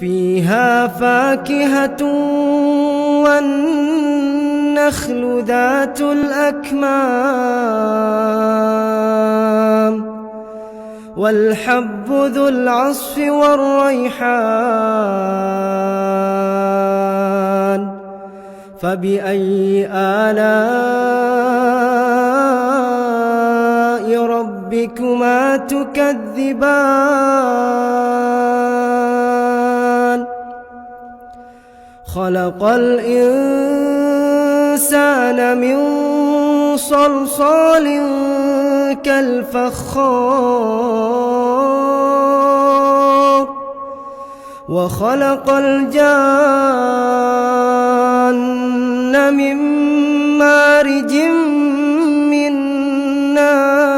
فيها فاكهة والنخل ذات الأكمام والحب ذو العصف والريحان فبأي آلاء ربكما تكذبان خلق الإنسان من صلصال كالفخار وخلق الجان من مارج من نار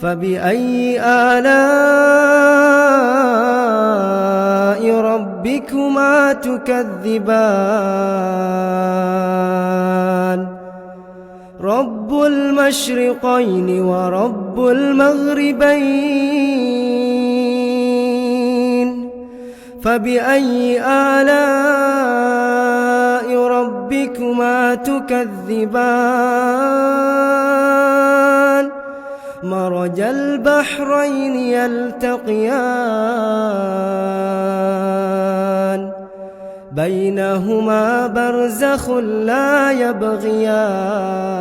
فبأي آلاء ربكما تكذبان رب المشرقين ورب المغربين فبأي آلاء ربكما تكذبان مرج البحرين يلتقيان بينهما برزخ لا يبغيان